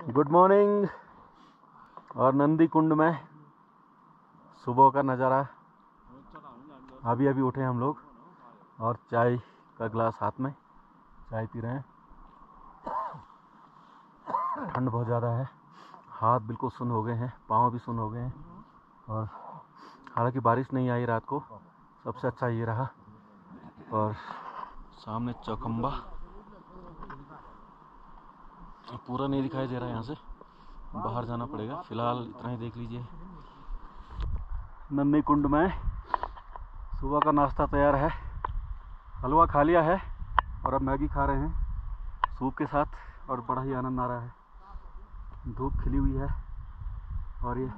Good morning. और नंदी कुंड में सुबह का नज़ारा। अभी अभी उठे हम लोग और चाय का गिलास हाथ में, चाय पी रहे हैं। ठंड बहुत ज़्यादा है, हाथ बिल्कुल सुन्न हो गए हैं, पाँव भी सुन्न हो गए हैं। और हालांकि बारिश नहीं आई रात को, सबसे अच्छा ये रहा। और सामने चौखंबा पूरा नहीं दिखाई दे रहा है, यहाँ से बाहर जाना पड़ेगा। फिलहाल इतना ही देख लीजिए। नंदी कुंड में सुबह का नाश्ता तैयार है। हलवा खा लिया है और अब मैगी खा रहे हैं सूप के साथ, और बड़ा ही आनंद आ रहा है। धूप खिली हुई है और ये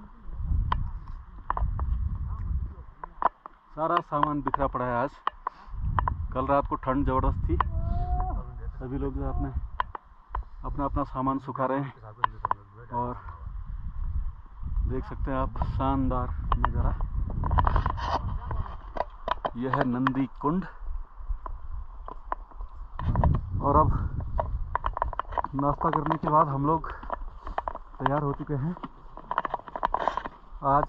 सारा सामान बिखरा पड़ा है। आज कल रात को ठंड ज़बरदस्त थी, सभी लोग जो अपना अपना सामान सुखा रहे हैं। और देख सकते हैं आप शानदार नज़ारा। यह है नंदी कुंड। और अब नाश्ता करने के बाद हम लोग तैयार हो चुके हैं। आज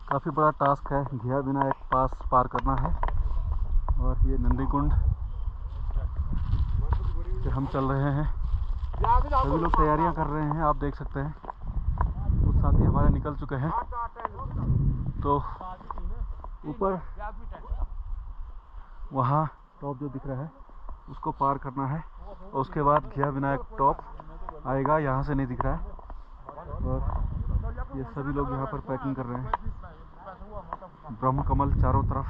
काफ़ी बड़ा टास्क है, घिया विनायक पास पार करना है। और ये नंदी कुंड से हम चल रहे हैं। सभी लोग तैयारियां कर रहे हैं, आप देख सकते हैं। कुछ साथी हमारे निकल चुके हैं। तो ऊपर वहाँ टॉप जो दिख रहा है उसको पार करना है, और उसके बाद घिया विनायक टॉप आएगा, यहाँ से नहीं दिख रहा है। और ये सभी लोग यहाँ पर पैकिंग कर रहे हैं। ब्रह्म कमल चारों तरफ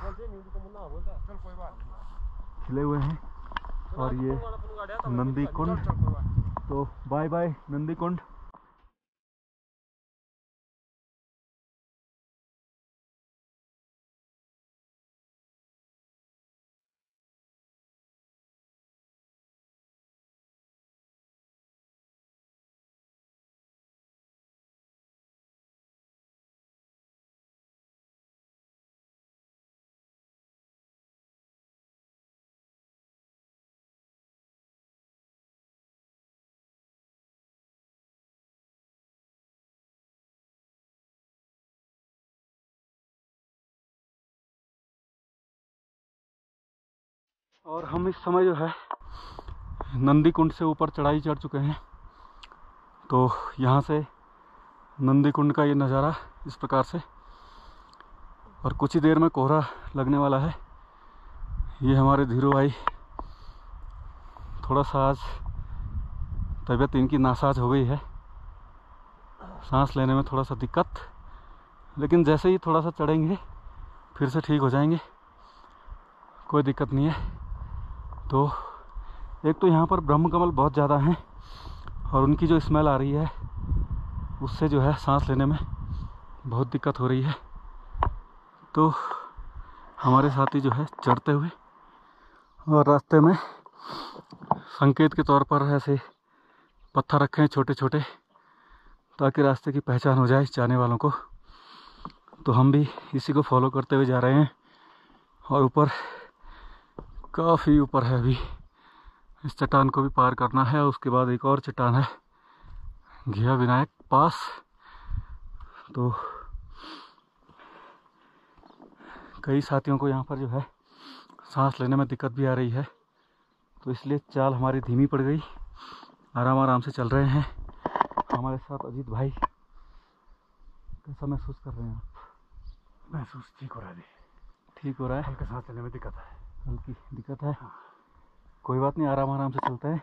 खिले हुए हैं। और ये नंदी कुंड। तो बाय बाय नंदी कुंड। और हम इस समय जो है नंदी कुंड से ऊपर चढ़ाई चढ़ चुके हैं। तो यहाँ से नंदी कुंड का ये नज़ारा इस प्रकार से। और कुछ ही देर में कोहरा लगने वाला है। ये हमारे धीरू भाई थोड़ा सा आज तबीयत इनकी नासाज हो गई है, सांस लेने में थोड़ा सा दिक्कत। लेकिन जैसे ही थोड़ा सा चढ़ेंगे फिर से ठीक हो जाएंगे, कोई दिक्कत नहीं है। तो एक तो यहाँ पर ब्रह्म कमल बहुत ज़्यादा हैं और उनकी जो स्मेल आ रही है उससे जो है सांस लेने में बहुत दिक्कत हो रही है। तो हमारे साथी जो है चढ़ते हुए, और रास्ते में संकेत के तौर पर ऐसे पत्थर रखे हैं छोटे छोटे, ताकि रास्ते की पहचान हो जाए जाने वालों को। तो हम भी इसी को फॉलो करते हुए जा रहे हैं। और ऊपर काफ़ी ऊपर है, अभी इस चट्टान को भी पार करना है। उसके बाद एक और चट्टान है घिया विनायक पास। तो कई साथियों को यहाँ पर जो है सांस लेने में दिक्कत भी आ रही है, तो इसलिए चाल हमारी धीमी पड़ गई। आराम आराम से चल रहे हैं। हमारे साथ अजीत भाई, कैसा महसूस कर रहे हैं आप? महसूस ठीक हो रहा है। ठीक हो रहा है? हल्का सांस लेने में दिक्कत है, हल्की दिक्कत है। कोई बात नहीं, आराम आराम से चलते हैं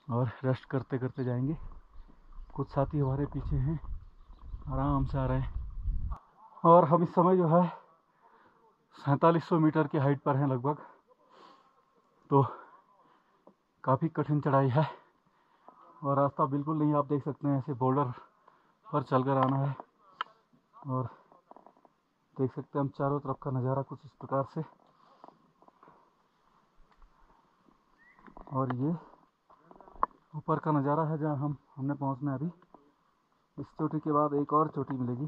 और रेस्ट करते करते जाएंगे। कुछ साथी हमारे पीछे हैं, आराम से आ रहे हैं। और हम इस समय जो है 4700 मीटर की हाइट पर हैं लगभग। तो काफ़ी कठिन चढ़ाई है और रास्ता बिल्कुल नहीं, आप देख सकते हैं, ऐसे बोल्डर पर चलकर आना है। और देख सकते हैं हम चारों तरफ का नज़ारा कुछ इस प्रकार से। और ये ऊपर का नज़ारा है जहाँ हमने पहुँचना है अभी। इस चोटी के बाद एक और चोटी मिलेगी।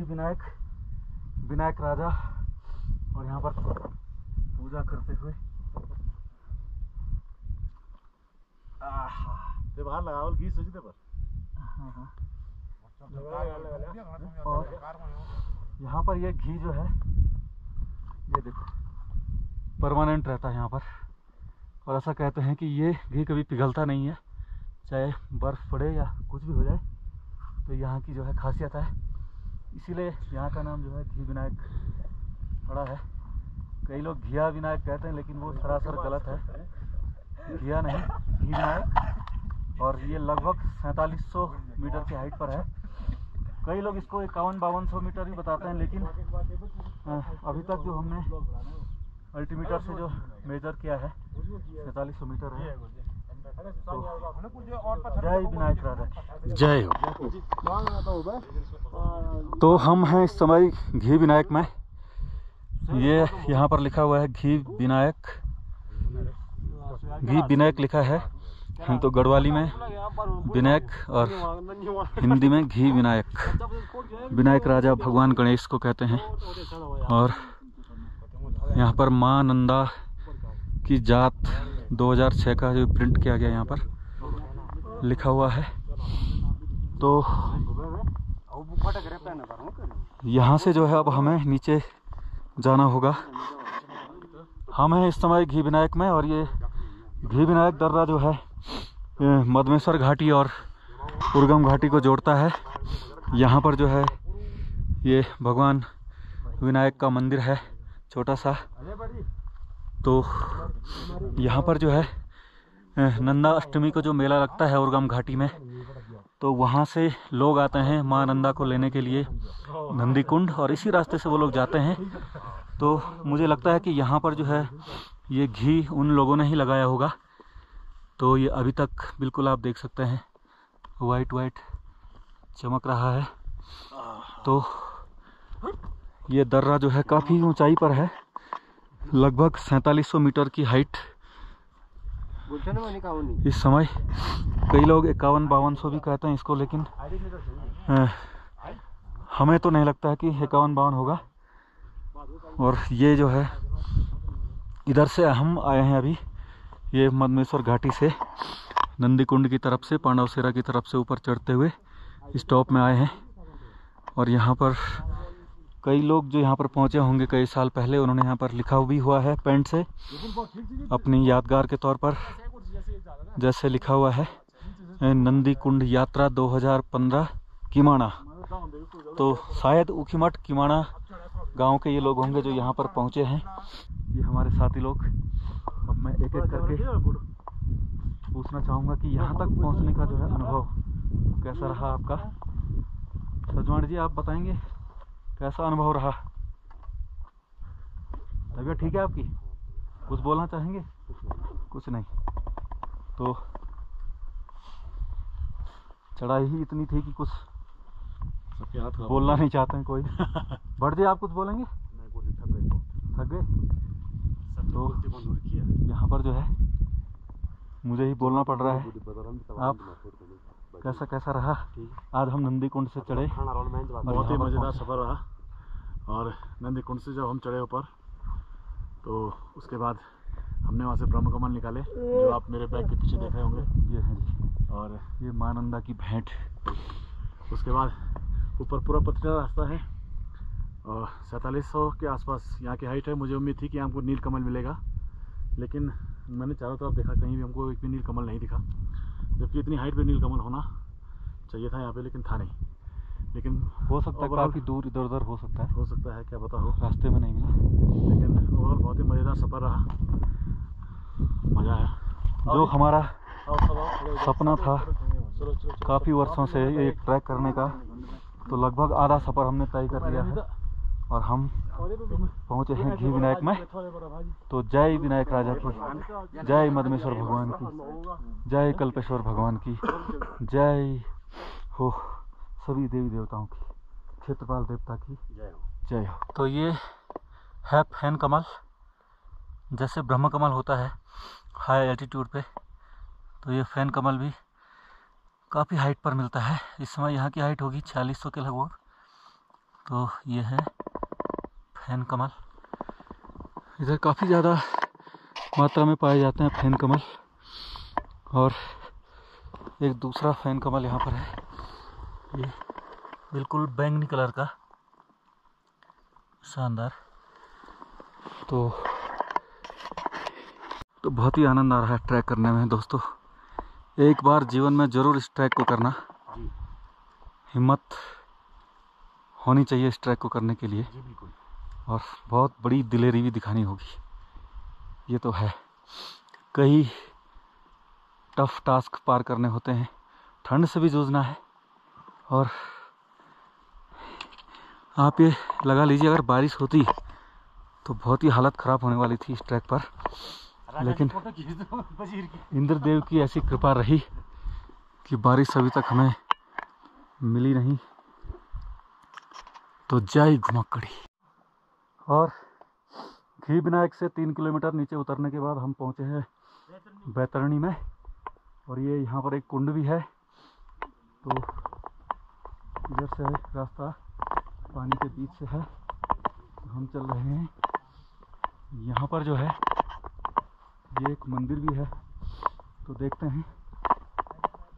विनायक, विनायक राजा, और यहाँ पर पूजा करते हुए बाहर लगावल घी सोचते पर। और यहाँ पर ये घी जो है, ये देखो परमानेंट रहता है यहाँ पर, और ऐसा कहते हैं कि ये घी कभी पिघलता नहीं है, चाहे बर्फ़ पड़े या कुछ भी हो जाए। तो यहाँ की जो है खासियत है, इसीलिए यहाँ का नाम जो है घी विनायक पड़ा है। कई लोग घिया विनायक कहते हैं, लेकिन वो सरासर गलत है। घिया नहीं, घी विनायक। और ये लगभग 4700 मीटर की हाइट पर है। कई लोग इसको 51-5200 मीटर भी बताते हैं, लेकिन अभी तक जो हमने अल्टीमीटर से जो मेजर किया है 4700 मीटर है। तो जय विनायक राजा, जय हो। तो हम हैं इस समय घी विनायक में। ये यहाँ पर लिखा हुआ है घी विनायक, घी विनायक लिखा है। हम तो गढ़वाली में विनायक और हिंदी में घी विनायक। विनायक राजा भगवान गणेश को कहते हैं। और यहाँ पर माँ नंदा की जात 2006 का जो प्रिंट किया गया यहाँ पर लिखा हुआ है। तो यहाँ से जो है अब हमें नीचे जाना होगा। हम हैं इस समय घी विनायक में, और ये घी विनायक दर्रा जो है मदमेश्वर घाटी और उर्गम घाटी को जोड़ता है। यहाँ पर जो है ये भगवान विनायक का मंदिर है, छोटा सा। तो यहाँ पर जो है नंदा अष्टमी को जो मेला लगता है उर्गम घाटी में, तो वहाँ से लोग आते हैं माँ नंदा को लेने के लिए नंदी कुंड, और इसी रास्ते से वो लोग जाते हैं। तो मुझे लगता है कि यहाँ पर जो है ये घी उन लोगों ने ही लगाया होगा। तो ये अभी तक बिल्कुल आप देख सकते हैं वाइट वाइट चमक रहा है। तो ये दर्रा जो है काफ़ी ऊंचाई पर है, लगभग 4700 मीटर की हाइट इस समय। कई लोग 51-5200 भी कहते हैं इसको, लेकिन हमें तो नहीं लगता है कि 51-52 होगा। और ये जो है इधर से हम आए हैं अभी, ये मदमेश्वर घाटी से नंदी कुंड की तरफ से, पांडवसेरा की तरफ से ऊपर चढ़ते हुए स्टॉप में आए हैं। और यहाँ पर कई लोग जो यहाँ पर पहुँचे होंगे कई साल पहले, उन्होंने यहाँ पर लिखा भी हुआ है पेंट से अपनी यादगार के तौर पर। जैसे लिखा हुआ है नंदी कुंड यात्रा 2015 किमाना। तो शायद ऊखीमठ किमाना गांव के ये लोग होंगे जो यहाँ पर पहुँचे हैं, ये हमारे साथी लोग। अब मैं एक एक करके पूछना चाहूँगा कि यहाँ तक पहुँचने का जो है अनुभव कैसा रहा आपका। सजवाण जी, आप बताएंगे कैसा अनुभव रहा? तबीयत ठीक है आपकी? कुछ बोलना चाहेंगे? कुछ नहीं। तो चढ़ाई ही इतनी थी कि कुछ बोलना नहीं चाहते हैं कोई। भट्ट जी, आप कुछ बोलेंगे? थक गए? तो यहाँ पर जो है मुझे ही बोलना पड़ रहा है। आप कैसा कैसा रहा? आज हम नंदी कुंड से चढ़े, बहुत ही मज़ेदार सफ़र रहा। और नंदी कुंड से जब हम चढ़े ऊपर, तो उसके बाद हमने वहाँ से ब्रह्म कमल निकाले, जो आप मेरे बैग के पीछे देख रहे होंगे। ये है जी, और ये माँ नंदा की भेंट। उसके बाद ऊपर पूरा पथरीला रास्ता है, और 4700 के आसपास यहाँ की हाइट है। मुझे उम्मीद थी कि हमको नील कमल मिलेगा, लेकिन मैंने चारों तरफ देखा, कहीं भी हमको एक भी नील कमल नहीं दिखा। जबकि इतनी हाइट पे नील कमल होना चाहिए था यहाँ पे, लेकिन था नहीं। लेकिन हो सकता है काफ़ी दूर इधर उधर हो सकता है, क्या पता हो, रास्ते में नहीं मिला। लेकिन ओवरऑल बहुत ही मज़ेदार सफ़र रहा, मज़ा आया। जो हमारा सपना था काफ़ी वर्षों से ये ट्रैक करने का, तो लगभग आधा सफ़र हमने तय कर लिया है, और हम पहुँचे हैं घी विनायक में। तो जय विनायक राजा की, जय मदमेश्वर भगवान की, जय कल्पेश्वर भगवान की, जय हो सभी देवी देवताओं की, क्षेत्रपाल देवता की जय हो। तो ये है फैन कमल। जैसे ब्रह्म कमल होता है हाई एल्टीट्यूड पे, तो ये फैन कमल भी काफ़ी हाइट पर मिलता है। इस समय यहाँ की हाइट होगी 4600 के लगभग। तो ये है फैन कमल। इधर काफ़ी ज़्यादा मात्रा में पाए जाते हैं फैन कमल। और एक दूसरा फैन कमल यहाँ पर है, ये बिल्कुल बैंगनी कलर का, शानदार। तो बहुत ही आनंद आ रहा है ट्रैक करने में दोस्तों। एक बार जीवन में ज़रूर इस ट्रैक को करना। हिम्मत होनी चाहिए इस ट्रैक को करने के लिए जी बिल्कुल। और बहुत बड़ी दिलेरी भी दिखानी होगी, ये तो है। कई टफ टास्क पार करने होते हैं, ठंड से भी जूझना है। और आप ये लगा लीजिए, अगर बारिश होती तो बहुत ही हालत ख़राब होने वाली थी इस ट्रैक पर, लेकिन इंद्रदेव की ऐसी कृपा रही कि बारिश अभी तक हमें मिली नहीं। तो जय घुमक्कड़ी। और घी विनायक से 3 किलोमीटर नीचे उतरने के बाद हम पहुंचे हैं बैतरणी में। और ये यहाँ पर एक कुंड भी है, तो इधर से रास्ता पानी के बीच से है, तो हम चल रहे हैं। यहाँ पर जो है ये एक मंदिर भी है, तो देखते हैं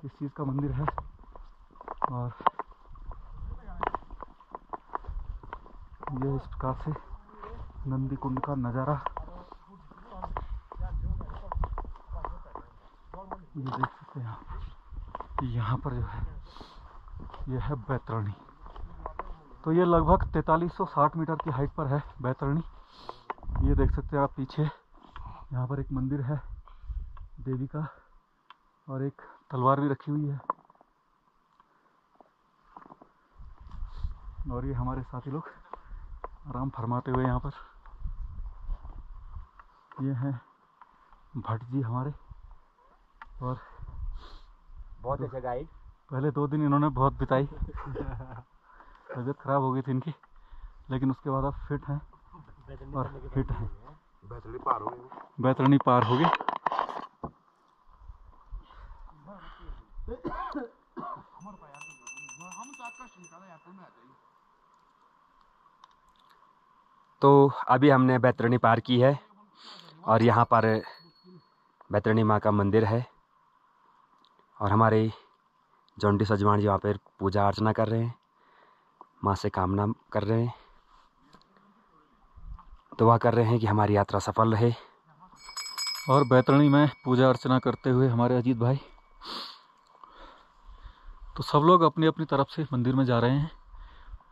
किस चीज़ का मंदिर है। और ये इस प्रकार से नंदी कुंड का नज़ारा ये देख सकते हैं आप। यहाँ पर जो है ये है बैतरणी। तो ये लगभग 4360 मीटर की हाइट पर है बैतरणी। ये देख सकते हैं आप पीछे, यहाँ पर एक मंदिर है देवी का और एक तलवार भी रखी हुई है। और ये हमारे साथी लोग आराम फरमाते हुए यहाँ पर, ये हैं भट्ट जी हमारे। और बहुत अच्छा गाइड। पहले 2 दिन इन्होंने बहुत बिताई, तबीयत खराब हो गई थी इनकी, लेकिन उसके बाद अब फिट हैं और हिट हैं। बैतरणी पार हो गए। बैतरणी पार हो गए। तो अभी हमने बैतरणी पार की है और यहाँ पर बैतरणी माँ का मंदिर है और हमारे जॉन्टी सजवान जी वहाँ पर पूजा अर्चना कर रहे हैं, माँ से कामना कर रहे हैं, दुआ कर रहे हैं कि हमारी यात्रा सफल रहे। और बैतरणी में पूजा अर्चना करते हुए हमारे अजीत भाई, तो सब लोग अपनी अपनी तरफ से मंदिर में जा रहे हैं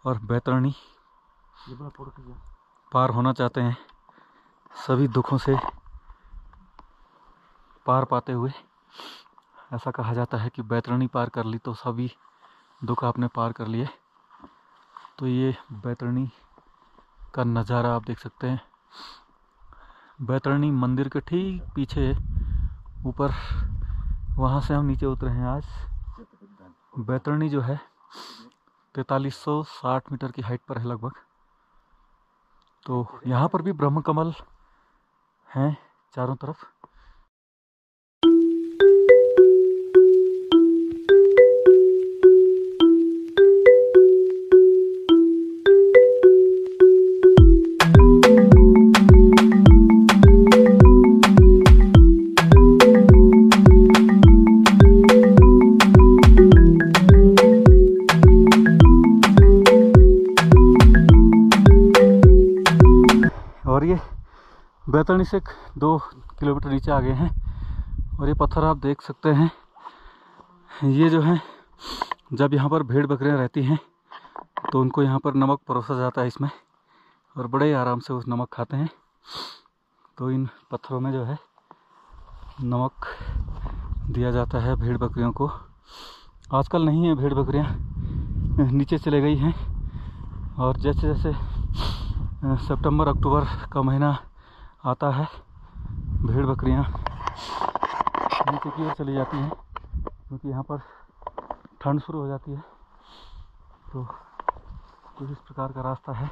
और बैतरणी पार होना चाहते हैं, सभी दुखों से पार पाते हुए। ऐसा कहा जाता है कि बैतरणी पार कर ली तो सभी दुख आपने पार कर लिए। तो ये बैतरणी का नज़ारा आप देख सकते हैं। बैतरणी मंदिर के ठीक पीछे ऊपर, वहाँ से हम नीचे उतरे हैं आज। बैतरणी जो है 4360 मीटर की हाइट पर है लगभग। तो यहाँ पर भी ब्रह्म कमल हैं चारों तरफ। और ये बैतरणी से 2 किलोमीटर नीचे आ गए हैं। और ये पत्थर आप देख सकते हैं, ये जो है जब यहाँ पर भेड़ बकरियाँ रहती हैं तो उनको यहाँ पर नमक परोसा जाता है इसमें, और बड़े आराम से उस नमक खाते हैं। तो इन पत्थरों में जो है नमक दिया जाता है भेड़ बकरियों को। आजकल नहीं है, भेड़ बकरियाँ नीचे चले गई हैं। और जैसे जैसे सितंबर अक्टूबर का महीना आता है, भेड़ बकरियाँ नीचे की ओर चली जाती हैं, क्योंकि यहाँ पर ठंड शुरू हो जाती है। तो कुछ इस प्रकार का रास्ता है।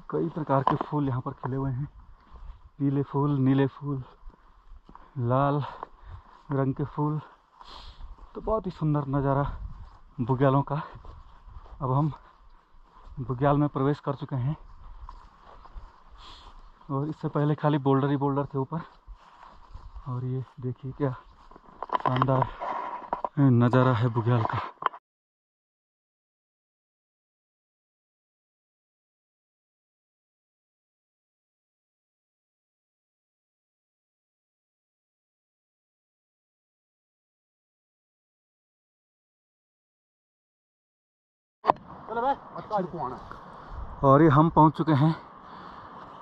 कई प्रकार के फूल यहाँ पर खिले हुए हैं, पीले फूल, नीले फूल, लाल रंग के फूल, तो बहुत ही सुंदर नज़ारा बुग्यालों का। अब हम बुग्याल में प्रवेश कर चुके हैं और इससे पहले खाली बोल्डर ही बोल्डर थे ऊपर। और ये देखिए क्या शानदार नज़ारा है बुग्याल का। और ये हम पहुंच चुके हैं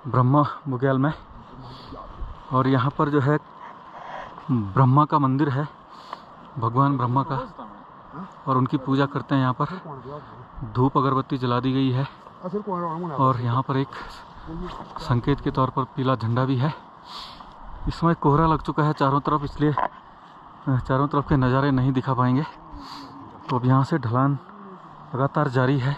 ब्रह्मा बुग्याल में। और यहाँ पर जो है ब्रह्मा का मंदिर है, भगवान ब्रह्मा का, और उनकी पूजा करते हैं। यहाँ पर धूप अगरबत्ती जला दी गई है और यहाँ पर एक संकेत के तौर पर पीला झंडा भी है। इसमें कोहरा लग चुका है चारों तरफ, इसलिए चारों तरफ के नज़ारे नहीं दिखा पाएंगे। तो अब यहाँ से ढलान लगातार जारी है।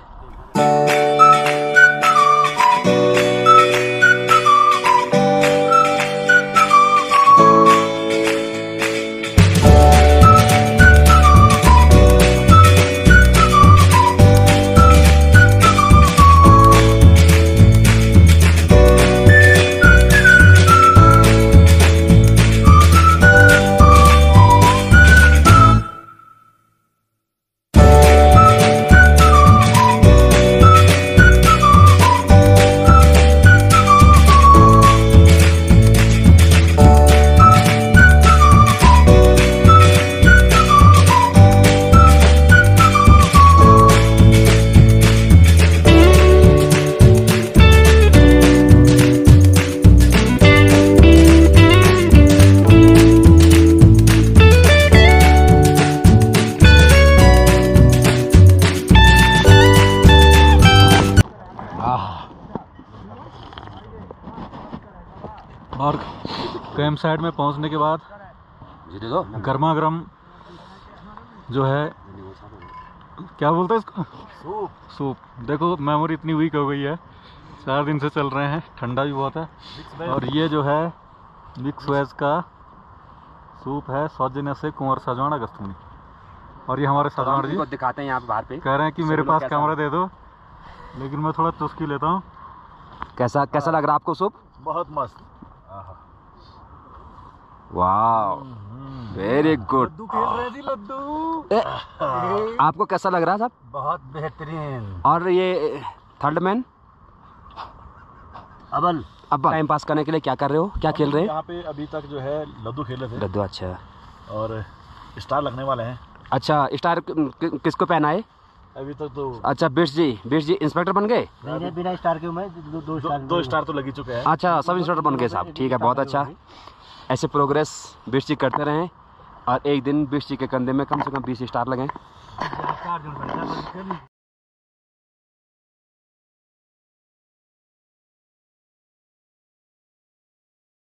और कैंप साइड में पहुंचने के बाद गर्मा गर्म जो है, क्या बोलते हैं इसको, सूप। देखो मेमोरी इतनी वीक हो गई है, 4 दिन से चल रहे हैं, ठंडा भी बहुत है। और ये जो है मिक्स वेज का सूप है, सौजन्य से कुंवर सजवाण अगस्तुनी। और ये हमारे सजवाण जी को दिखाते हैं यहाँ पे बाहर पे, कह रहे हैं कि मेरे पास कैमरा दे दो, लेकिन मैं थोड़ा चुस्की लेता हूँ। कैसा लग रहा है आपको सूप? बहुत मस्त। वाह, वेरी गुड। लड्डू खेल रहे जी, लड्डू। आपको कैसा लग रहा है साहब? बहुत बेहतरीन। और ये थर्ड मैन अब टाइम पास करने के लिए क्या कर रहे हो, क्या खेल रहे हैं? यहाँ पे अभी तक जो है लड्डू खेल रहे थे। लड्डू, अच्छा। और स्टार लगने वाले हैं। अच्छा, स्टार किसको पहना है अभी तक तो? अच्छा, बिट्स जी इंस्पेक्टर बन गए? बिना स्टार के मैं दो स्टार तो लग ही चुके हैं। अच्छा, सब इंस्पेक्टर बन गए साहब, ठीक है, बहुत अच्छा। ऐसे प्रोग्रेस बिट्स जी करते रहें और एक दिन बिट्स जी के कंधे में कम से कम 20 स्टार लगें।